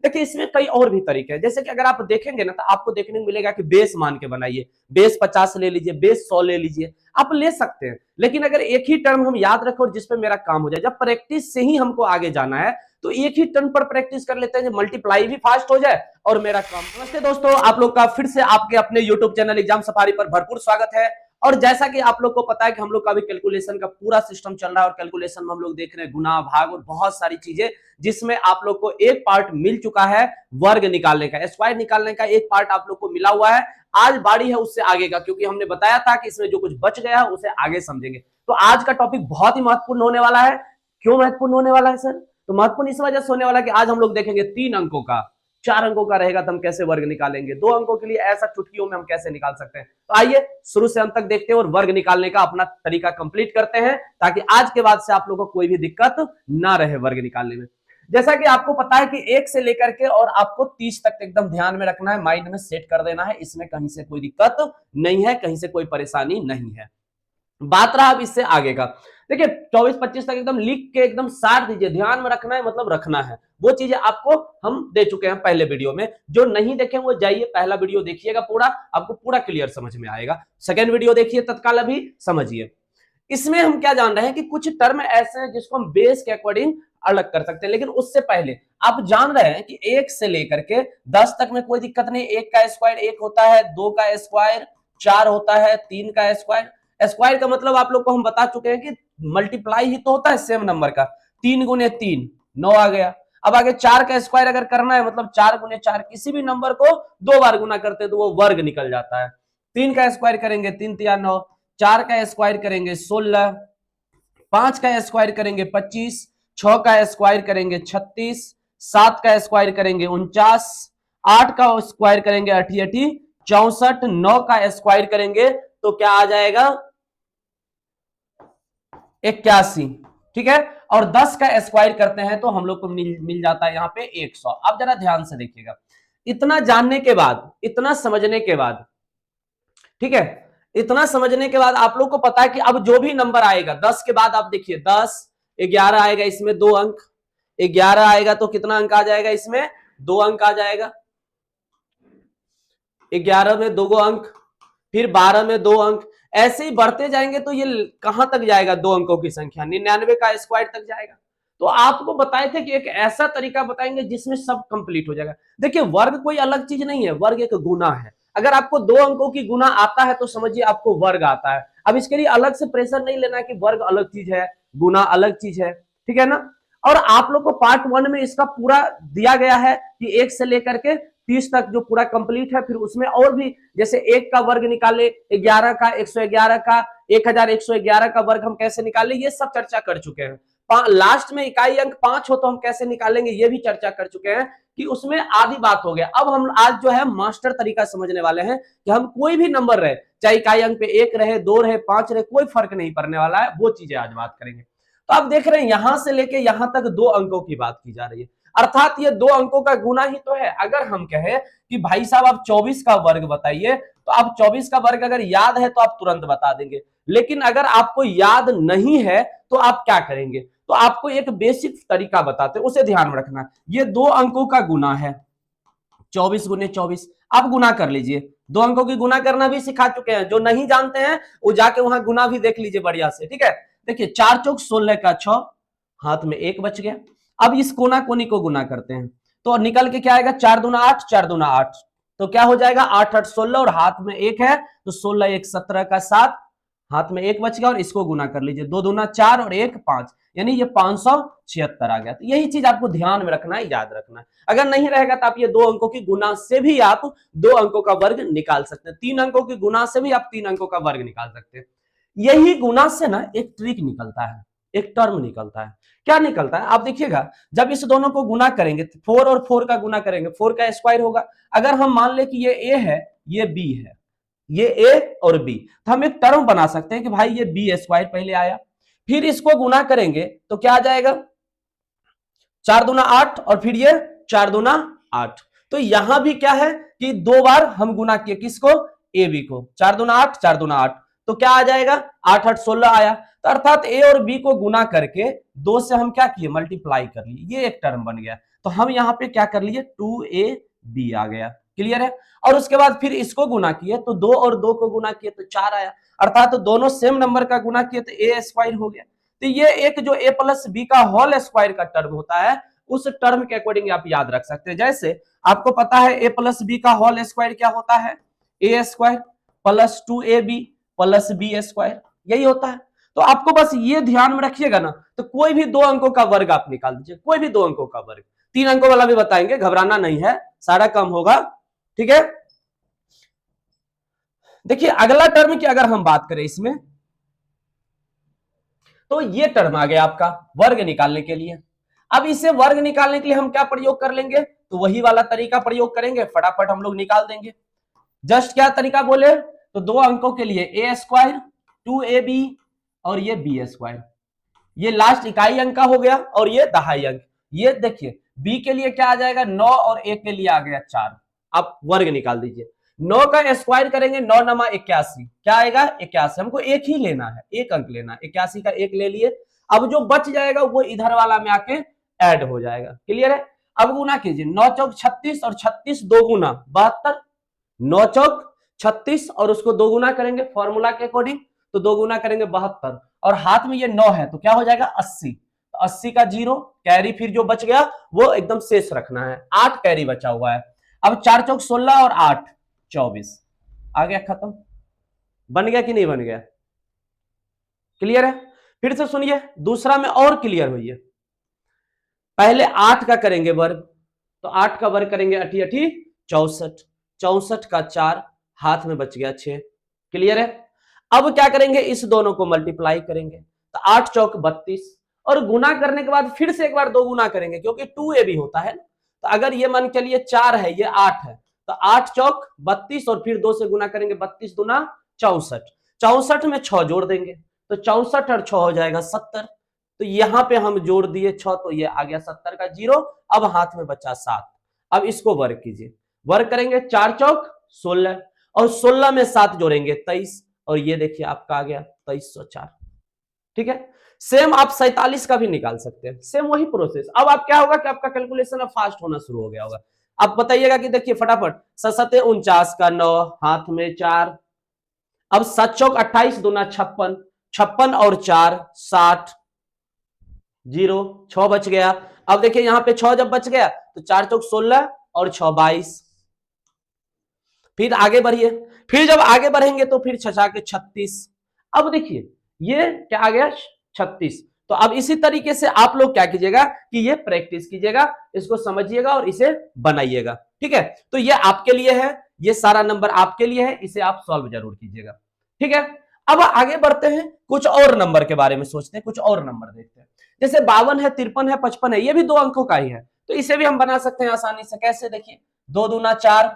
देखिए इसमें कई और भी तरीके हैं, जैसे कि अगर आप देखेंगे ना तो आपको देखने को मिलेगा कि बेस मान के बनाइए, बेस 50 ले लीजिए, बेस 100 ले लीजिए, आप ले सकते हैं। लेकिन अगर एक ही टर्म हम याद रखें और जिसपे मेरा काम हो जाए, जब प्रैक्टिस से ही हमको आगे जाना है तो एक ही टर्म पर प्रैक्टिस कर लेते हैं, मल्टीप्लाई भी फास्ट हो जाए और मेरा काम। नमस्ते दोस्तों, आप लोग का फिर से आपके अपने यूट्यूब चैनल एग्जाम सफारी पर भरपूर स्वागत है। और जैसा कि आप लोग को पता है कि हम लोग का भी कैलकुलेशन का पूरा सिस्टम चल रहा है और कैलकुलेशन में हम लोग देख रहे हैं गुना, भाग और बहुत सारी चीजें, जिसमें आप लोग को एक पार्ट मिल चुका है वर्ग निकालने का, स्क्वायर निकालने का एक पार्ट आप लोग को मिला हुआ है। आज बारी है उससे आगे का, क्योंकि हमने बताया था कि इसमें जो कुछ बच गया है उसे आगे समझेंगे। तो आज का टॉपिक बहुत ही महत्वपूर्ण होने वाला है। क्यों महत्वपूर्ण होने वाला है सर? तो महत्वपूर्ण इस वजह से होने वाला है कि आज हम लोग देखेंगे 3 अंकों का, 4 अंकों का रहेगा तो हम कैसे वर्ग निकालेंगे, 2 अंकों के लिए ऐसा चुटकियों में हम कैसे निकाल सकते हैं। तो आइए शुरू से अंत तक देखते हैं और वर्ग निकालने का अपना तरीका कंप्लीट करते हैं, ताकि आज के बाद से आप लोगों को कोई भी दिक्कत ना रहे वर्ग निकालने में। जैसा कि आपको पता है कि 1 से लेकर के और आपको 30 तक एकदम ध्यान में रखना है, माइंड में सेट कर देना है, इसमें कहीं से कोई दिक्कत नहीं है, कहीं से कोई परेशानी नहीं है। बात रहा अब इससे आगे का, देखिए 24-25 तक एकदम लिख के एकदम सार दीजिए, ध्यान में रखना है, मतलब रखना है। वो चीजें आपको हम दे चुके हैं पहले वीडियो में, जो नहीं देखे वो जाइए पहला वीडियो देखिएगा, पूरा आपको पूरा क्लियर समझ में आएगा। सेकंड वीडियो देखिए तत्काल अभी समझिए। इसमें हम क्या जान रहे हैं कि कुछ टर्म ऐसे हैं जिसको हम बेस के अकॉर्डिंग अलग कर सकते हैं, लेकिन उससे पहले आप जान रहे हैं कि 1 से लेकर के 10 तक में कोई दिक्कत नहीं। 1 का स्क्वायर 1 होता है, 2 का स्क्वायर 4 होता है, 3 का स्क्वायर, स्क्वायर का मतलब आप लोग को हम बता चुके हैं कि मल्टीप्लाई ही तो होता है सेम नंबर का। 3 गुने 3 9 आ गया। अब आगे 4 का स्क्वायर अगर करना है, मतलब 4 गुने 4, किसी भी नंबर को 2 बार गुना करते हैं तो वो वर्ग निकल जाता है। 3 का स्क्वायर करेंगे 3 तिया 9, 4 का स्क्वायर करेंगे 16, 5 का स्क्वायर करेंगे 25, 6 का स्क्वायर करेंगे 36, 7 का स्क्वायर करेंगे 49, 8 का स्क्वायर करेंगे 88, 64, 9 का स्क्वायर करेंगे तो क्या आ जाएगा 81, ठीक है। और 10 का स्क्वायर करते हैं तो हम लोग को मिल जाता है यहाँ पे 100। अब जरा ध्यान से देखिएगा, इतना जानने के बाद, इतना समझने के बाद, ठीक है, इतना समझने के बाद आप लोग को पता है कि अब जो भी नंबर आएगा 10 के बाद, आप देखिए 10, 11 आएगा, इसमें 2 अंक, 11 आएगा तो कितना अंक आ जाएगा, इसमें 2 अंक आ जाएगा, 11 में 2 अंक, फिर 12 में 2 अंक, ऐसे ही बढ़ते जाएंगे तो ये कहां तक जाएगा, 2 अंकों की संख्या 99 का स्क्वायर तक जाएगा। तो आपको बताए थे कि एक ऐसा तरीका बताएंगे जिसमें सब कंप्लीट हो जाएगा। देखिए वर्ग कोई अलग चीज नहीं है, वर्ग एक गुना है। अगर आपको 2 अंकों की गुना आता है तो समझिए आपको वर्ग आता है। अब इसके लिए अलग से प्रेशर नहीं लेना कि वर्ग अलग चीज है, गुना अलग चीज है, ठीक है ना। और आप लोग को पार्ट 1 में इसका पूरा दिया गया है कि 1 से लेकर के 30 तक जो पूरा कंप्लीट है, फिर उसमें और भी, जैसे 1 का वर्ग निकाले, 11 का, 111 का, 1111 का वर्ग हम कैसे निकाले, ये सब चर्चा कर चुके हैं। लास्ट में इकाई अंक 5 हो तो हम कैसे निकालेंगे ये भी चर्चा कर चुके हैं, कि उसमें आधी बात हो गया। अब हम आज जो है मास्टर तरीका समझने वाले हैं कि हम कोई भी नंबर रहे, चाहे इकाई अंक पे 1 रहे, 2 रहे, 5 रहे, कोई फर्क नहीं पड़ने वाला है, वो चीजें आज बात करेंगे। तो आप देख रहे हैं यहां से लेके यहां तक 2 अंकों की बात की जा रही है, अर्थात ये 2 अंकों का गुना ही तो है। अगर हम कहें कि भाई साहब आप 24 का वर्ग बताइए, तो आप 24 का वर्ग अगर याद है तो आप तुरंत बता देंगे, लेकिन अगर आपको याद नहीं है तो आप क्या करेंगे, तो आपको एक बेसिक तरीका बताते हैं, उसे ध्यान में रखना। ये 2 अंकों का गुना है, 24 गुने 24, आप गुना कर लीजिए। 2 अंकों की गुना करना भी सिखा चुके हैं, जो नहीं जानते हैं वो जाके वहां गुना भी देख लीजिए बढ़िया से, ठीक है। देखिए 4 चौक 16 का 6, हाथ में 1 बच गया। अब इस कोना कोनी को गुना करते हैं तो निकल के क्या आएगा, 4 दूना 8, 4 दूना 8, तो क्या हो जाएगा 8 8 16, और हाथ में 1 है तो 16 1 17 का 7, हाथ में 1 बच गया, और इसको गुना कर लीजिए, 2 दूना 4 और 1 5, यानी ये 576 आ गया। तो यही चीज आपको ध्यान में रखना है, याद रखना है। अगर नहीं रहेगा तो आप ये 2 अंकों की गुना से भी आप 2 अंकों का वर्ग निकाल सकते हैं, 3 अंकों की गुना से भी आप 3 अंकों का वर्ग निकाल सकते हैं। यही गुना से ना एक ट्रिक निकलता है, एक टर्म निकलता है। क्या निकलता है आप देखिएगा, जब इस दोनों को गुना करेंगे, 4 और 4 का गुना करेंगे, 4 का स्क्वायर होगा। अगर हम मान ले कि ये ए है, ये बी है, ये ए और बी, तो हम एक टर्म बना सकते हैं कि भाई ये बी स्क्वायर पहले आया, फिर इसको गुना करेंगे तो क्या आ जाएगा 4 दूना 8, और फिर ये 4 दूना 8। तो यहां भी क्या है कि 2 बार हम गुना किए, किसको, ए बी को, 4 दूना 8, 4 दूना 8, तो क्या आ जाएगा 8 8 16 आया। तो अर्थात ए और बी को गुना करके 2 से हम क्या किए, मल्टीप्लाई कर लिए, ये एक टर्म बन गया। तो तो हम यहाँ पे क्या कर लिए 2ab आ गया, क्लियर है। और उसके बाद फिर इसको गुना किए तो 2 और 2 को गुना किए तो 4 आया, अर्थात तो दोनों सेम नंबर का गुना किए तो ए स्क्वायर हो गया। तो ये एक जो a प्लस बी का होल स्क्वायर का टर्म होता है उस टर्म के अकॉर्डिंग आप याद रख सकते हैं। जैसे आपको पता है a प्लस बी का होल स्क्वायर क्या होता है, A square plus 2ab plus B square, यही होता है। तो आपको बस ये ध्यान में रखिएगा ना, तो कोई भी 2 अंकों का वर्ग आप निकाल दीजिए, कोई भी 2 अंकों का वर्ग, 3 अंकों वाला भी बताएंगे, घबराना नहीं है, सारा कम होगा, ठीक है। देखिए अगला टर्म की अगर हम बात करें इसमें, तो ये टर्म आ गया आपका वर्ग निकालने के लिए। अब इसे वर्ग निकालने के लिए हम क्या प्रयोग कर लेंगे, तो वही वाला तरीका प्रयोग करेंगे, फटाफट हम लोग निकाल देंगे। जस्ट क्या तरीका बोले, तो 2 अंकों के लिए ए स्क्वायर 2ab और ये बी स्क्वायर, ये लास्ट इकाई अंक का हो गया और ये दहाई अंक। ये देखिए बी के लिए क्या आ जाएगा 9 और ए के लिए आ गया 4। आप वर्ग निकाल दीजिए, 9 का स्क्वायर करेंगे 9 नमा 81, क्या आएगा 81, हमको एक ही लेना है, एक अंक लेना है, 81 का एक ले लिए। अब जो बच जाएगा वो इधर वाला में आके ऐड हो जाएगा, क्लियर है। अब गुना कीजिए, 9 चौक 36 और 36 दो गुना 72, 9 चौक 36 और उसको दो गुना करेंगे फॉर्मूला के अकॉर्डिंग, तो दो गुना करेंगे 72 और हाथ में ये 9 है तो क्या हो जाएगा 80, तो 80 का 0 कैरी, फिर जो बच गया वो एकदम शेष रखना है, 8 कैरी बचा हुआ है। अब 4 चौक 16 और 8 24, आ गया खत्म। बन गया कि नहीं बन गया, क्लियर है। फिर से सुनिए दूसरा में और क्लियर हुई है। पहले 8 का करेंगे वर्ग, तो 8 का वर्ग करेंगे 8 8 64, 64 का 4 हाथ में बच गया 6, क्लियर है। अब क्या करेंगे, इस दोनों को मल्टीप्लाई करेंगे, तो 8 चौक 32 और गुना करने के बाद फिर से एक बार 2 गुना करेंगे क्योंकि 2ab होता है। तो अगर ये मान चलिए 4 है ये 8 है, तो 8 चौक 32 और फिर 2 से गुना करेंगे, 32 दूना 64, 64 में 6 जोड़ देंगे तो 64 और 6 हो जाएगा 70, तो यहां पे हम जोड़ दिए 6 तो ये आ गया 70 का 0। अब हाथ में बचा 7, अब इसको वर्ग कीजिए, वर्ग करेंगे 4 चौक 16 और 16 में 7 जोड़ेंगे 23 और ये देखिए आपका आ गया 2304, ठीक है। सेम आप 47 का भी निकाल सकते हैं, सेम वही प्रोसेस। अब आप क्या होगा कि आपका कैलकुलेशन अब फास्ट होना शुरू हो गया होगा। आप बताइएगा कि देखिए फटाफट 7 49 का 9 हाथ में 4, अब 7 चौक 28 दूना 56, 56 और 4 60, 0 6 बच गया। अब देखिए यहां पे 6 जब बच गया तो 4 चौक 16 और 6 22, फिर आगे बढ़िए, फिर जब आगे बढ़ेंगे तो फिर 6 के 36, अब देखिए ये क्या आ गया 36। तो अब इसी तरीके से आप लोग क्या कीजिएगा कि ये प्रैक्टिस कीजिएगा, इसको समझिएगा और इसे बनाइएगा, ठीक है। तो ये आपके लिए है, ये सारा नंबर आपके लिए है, इसे आप सॉल्व जरूर कीजिएगा, ठीक है। अब आगे बढ़ते हैं, कुछ और नंबर के बारे में सोचते हैं, कुछ और नंबर देखते हैं। जैसे 52 है, 53 है, 55 है, ये भी 2 अंकों का ही है, तो इसे भी हम बना सकते हैं आसानी से। कैसे, देखिए 2 दूना 4,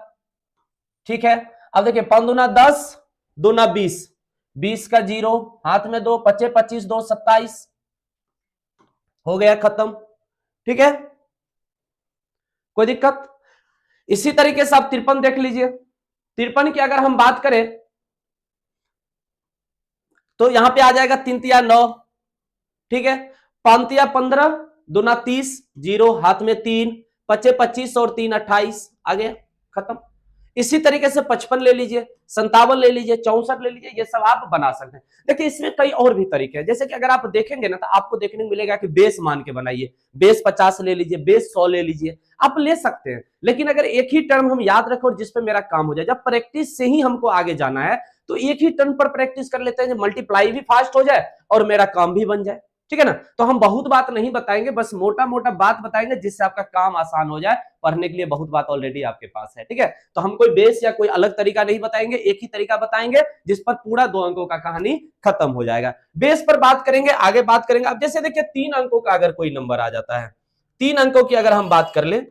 ठीक है। अब देखिए 5 दूना 10, दूना 20, 20 का 0 हाथ में 2, 25 25 2 27, हो गया खत्म, ठीक है, कोई दिक्कत। इसी तरीके से आप 53 देख लीजिए, 53 की अगर हम बात करें तो यहां पे आ जाएगा 3 तिया 9, ठीक है, 5 तिया 15 दूना 30, 0 हाथ में 3, 25 25 और 3 28, आ गया खत्म। इसी तरीके से 55 ले लीजिए, 57 ले लीजिए, 64 ले लीजिए, ये सब आप बना सकते हैं। देखिए इसमें कई और भी तरीके हैं, जैसे कि अगर आप देखेंगे ना तो आपको देखने को मिलेगा कि बेस मान के बनाइए, बेस 50 ले लीजिए, बेस 100 ले लीजिए, आप ले सकते हैं। लेकिन अगर एक ही टर्म हम याद रखें और जिसपे मेरा काम हो जाए, जब प्रैक्टिस से ही हमको आगे जाना है तो एक ही टर्म पर प्रैक्टिस कर लेते हैं, मल्टीप्लाई भी फास्ट हो जाए और मेरा काम भी बन जाए, ठीक है ना। तो हम बहुत बात नहीं बताएंगे, बस मोटा मोटा बात बताएंगे जिससे आपका काम आसान हो जाए, पढ़ने के लिए बहुत बात ऑलरेडी आपके पास है, ठीक है। तो हम कोई बेस या कोई अलग तरीका नहीं बताएंगे, एक ही तरीका बताएंगे जिस पर पूरा 2 अंकों का कहानी खत्म हो जाएगा। बेस पर बात करेंगे, आगे बात करेंगे। अब जैसे देखिए 3 अंकों का अगर कोई नंबर आ जाता है, 3 अंकों की अगर हम बात कर ले,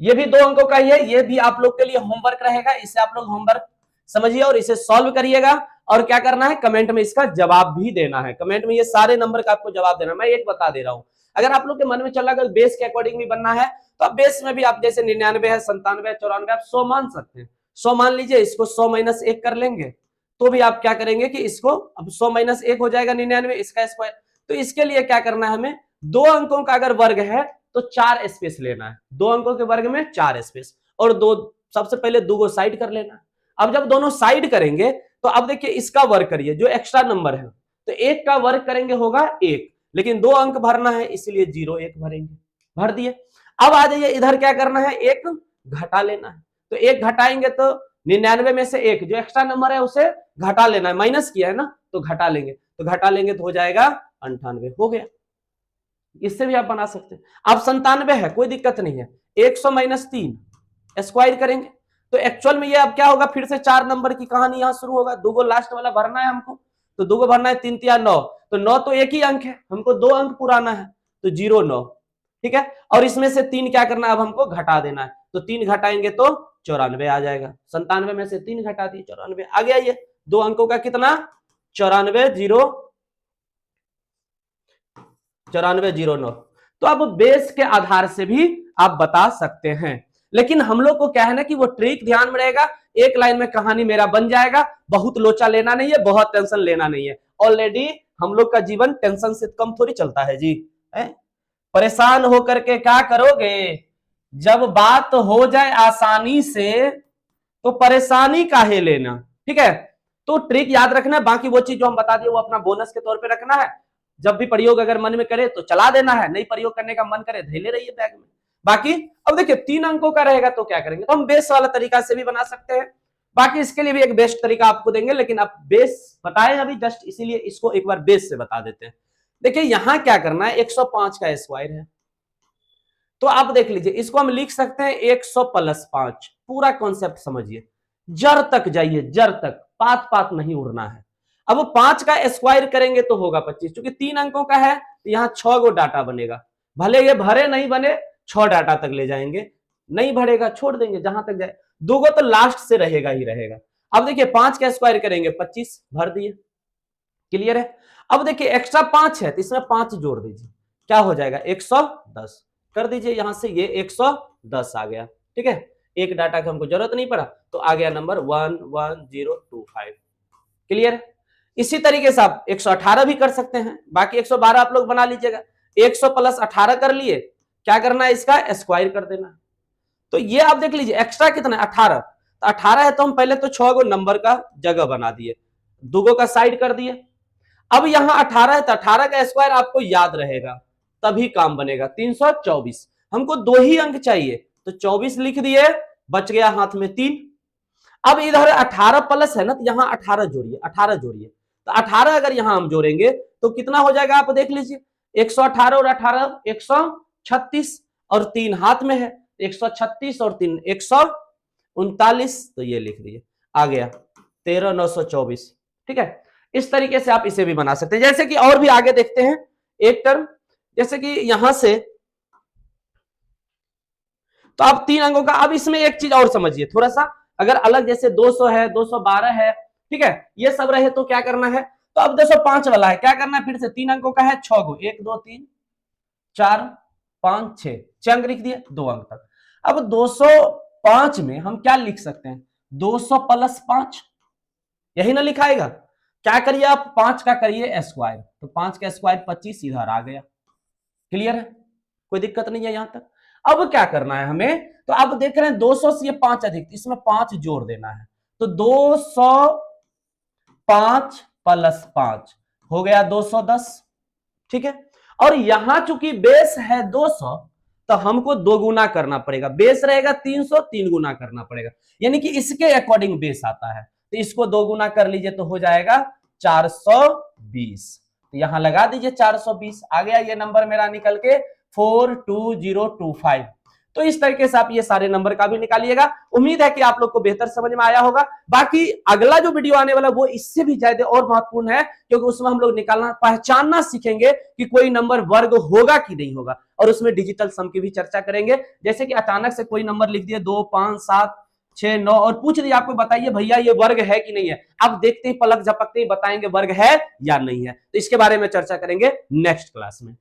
ये भी 2 अंकों का ही है, ये भी आप लोग के लिए होमवर्क रहेगा, इसे आप लोग होमवर्क समझिए और इसे सॉल्व करिएगा। और क्या करना है, कमेंट में इसका जवाब भी देना है, कमेंट में ये सारे नंबर का आपको जवाब देना है। मैं एक बता दे रहा हूं, अगर आप लोग के मन में चल रहा है अगर बेस के अकॉर्डिंग भी बनना है तो आप बेस में भी आप जैसे 99 है, 97 है, 94 आप 100 मान सकते हैं। 100 मान लीजिए, इसको 100 माइनस 1 कर लेंगे तो भी आप क्या करेंगे कि इसको अब 100 माइनस 1 हो जाएगा 99, इसका स्क्वायर। तो इसके लिए क्या करना है, हमें दो अंकों का अगर वर्ग है तो 4 स्पेस लेना है, 2 अंकों के वर्ग में 4 स्पेस, और दो सबसे पहले दो को साइड कर लेना है। अब जब दोनों साइड करेंगे तो अब देखिए इसका वर्ग करिए, जो एक्स्ट्रा नंबर है, तो 1 का वर्ग करेंगे होगा 1, लेकिन 2 अंक भरना है इसलिए 0 1 भरेंगे, भर दिए। अब आ जाइए इधर क्या करना है, 1 घटा लेना है, तो 1 घटाएंगे तो 99 में से 1 जो एक्स्ट्रा नंबर है उसे घटा लेना है, माइनस किया है ना, तो घटा लेंगे, तो घटा लेंगे तो हो जाएगा 98, हो गया। इससे भी आप बना सकते हैं। अब 97 है, कोई दिक्कत नहीं है, 100 माइनस 3 स्क्वायर करेंगे, तो एक्चुअल में ये अब क्या होगा, फिर से 4 नंबर की कहानी यहां शुरू होगा। दो लास्ट वाला भरना है हमको, तो दो भरना है, 3 3 9, तो 9 तो एक ही अंक है, हमको 2 अंक पुराना है, तो 0 9, ठीक है। और इसमें से 3 क्या करना है, अब हमको घटा देना है, तो 3 घटाएंगे तो 94 आ जाएगा। 97 में से 3 घटा दिए, 94 आ गया। ये 2 अंकों का कितना, 9409। तो अब बेस के आधार से भी आप बता सकते हैं, लेकिन हम लोग को क्या है ना कि वो ट्रिक ध्यान में रहेगा, एक लाइन में कहानी मेरा बन जाएगा, बहुत लोचा लेना नहीं है, बहुत टेंशन लेना नहीं है। ऑलरेडी हम लोग का जीवन टेंशन से कम थोड़ी चलता है जी, परेशान होकर के क्या करोगे, जब बात हो जाए आसानी से तो परेशानी काहे लेना, ठीक है। तो ट्रिक याद रखना, बाकी वो चीज जो हम बता दिए वो अपना बोनस के तौर पे रखना है। जब भी प्रयोग अगर मन में करे तो चला देना है, नहीं प्रयोग करने का मन करे धैले रहिए बैग में। बाकी अब देखिए 3 अंकों का रहेगा तो क्या करेंगे, तो हम बेस वाला तरीका से भी बना सकते हैं। बाकी इसके लिए भी एक बेस्ट तरीका आपको देंगे, लेकिन आप बेस बताए अभी जस्ट, इसीलिए इसको एक बार बेस से बता देते हैं। देखिए यहां क्या करना है, 105 का स्क्वायर है, तो आप देख लीजिए इसको हम लिख सकते हैं 100 प्लस 5। पूरा कॉन्सेप्ट समझिए, जड़ तक जाइए, जड़ तक, पात पात नहीं उड़ना है। अब 5 का स्क्वायर करेंगे तो होगा 25, क्योंकि 3 अंकों का है तो यहां 6 गो डाटा बनेगा, भले ये भरे नहीं बने 6 डाटा तक ले जाएंगे, नहीं भरेगा छोड़ देंगे जहां तक जाए, 2 गो तो लास्ट से रहेगा ही रहेगा। अब देखिए 5 का स्क्वायर करेंगे 25, भर दिए, क्लियर है। अब देखिए एक्स्ट्रा 5 है तो इसमें 5 जोड़ दीजिए, क्या हो जाएगा 110, कर दीजिए यहां से, ये 110 आ गया, ठीक है। एक डाटा की हमको जरूरत नहीं पड़ा तो आ गया नंबर 11025, क्लियर। इसी तरीके से आप 118 भी कर सकते हैं, बाकी 112 आप लोग बना लीजिएगा। 100 प्लस 18 कर लिए, क्या करना है, इसका स्क्वायर कर देना है। तो ये आप देख लीजिए एक्स्ट्रा कितना है 18, तो 18 है तो हम पहले तो 6 गो नंबर का जगह बना दिए, 2 गो का साइड कर दिए। अब यहां 18 है तो 18 का स्क्वायर आपको याद रहेगा तभी काम बनेगा, 324। हमको 2 ही अंक चाहिए तो 24 लिख दिए, बच गया हाथ में 3। अब इधर 18 प्लस है ना, तो यहां 18 जोड़िए, 18 जोड़िए, तो 18 अगर यहां हम जोड़ेंगे तो कितना हो जाएगा आप देख लीजिए, 118 और 18 136, और 3 हाथ में है 136 और 3 139, तो ये लिख दिए, आ गया 13924, ठीक है। इस तरीके से आप इसे भी बना सकते हैं। जैसे कि और भी आगे देखते हैं एक टर्म, जैसे कि यहां से, तो आप 3 अंकों का, अब इसमें एक चीज और समझिए थोड़ा सा, अगर अलग जैसे 200 है, 212 है, ठीक है, ये सब रहे तो क्या करना है, तो अब 205 वाला है, क्या करना है, फिर से 3 अंकों का है, 6 गो, 1 2 3 4 5 6 अंक लिख दिए, 2 अंक तक। अब 205 में हम क्या लिख सकते हैं, 200 प्लस 5, यही ना लिखाएगा। क्या करिए आप, 5 का करिए स्क्वायर, तो 5 का स्क्वायर 25 इधर आ गया, क्लियर है, कोई दिक्कत नहीं है यहां तक। अब क्या करना है हमें, तो आप देख रहे हैं 200 से ये 5 अधिक, इसमें 5 जोड़ देना है, तो 205 प्लस 5 हो गया 210, ठीक है। और यहां चूंकि बेस है 200 तो हमको 2 गुना करना पड़ेगा, बेस रहेगा 300, 3 गुना करना पड़ेगा, यानी कि इसके अकॉर्डिंग बेस आता है, तो इसको 2 गुना कर लीजिए तो हो जाएगा 420, तो यहां लगा दीजिए 420, आ गया ये नंबर मेरा निकल के 42025। तो इस तरीके से आप ये सारे नंबर का भी निकालिएगा। उम्मीद है कि आप लोग को बेहतर समझ में आया होगा। बाकी अगला जो वीडियो आने वाला वो इससे भी ज्यादा और महत्वपूर्ण है, क्योंकि उसमें हम लोग निकालना, पहचानना सीखेंगे कि कोई नंबर वर्ग होगा कि नहीं होगा, और उसमें डिजिटल सम की भी चर्चा करेंगे। जैसे कि अचानक से कोई नंबर लिख दिए 2 5 7 6 9 और पूछ दिया आपको, बताइए भैया ये वर्ग है कि नहीं है, आप देखते ही पलक झपकते ही बताएंगे वर्ग है या नहीं है। तो इसके बारे में चर्चा करेंगे नेक्स्ट क्लास में।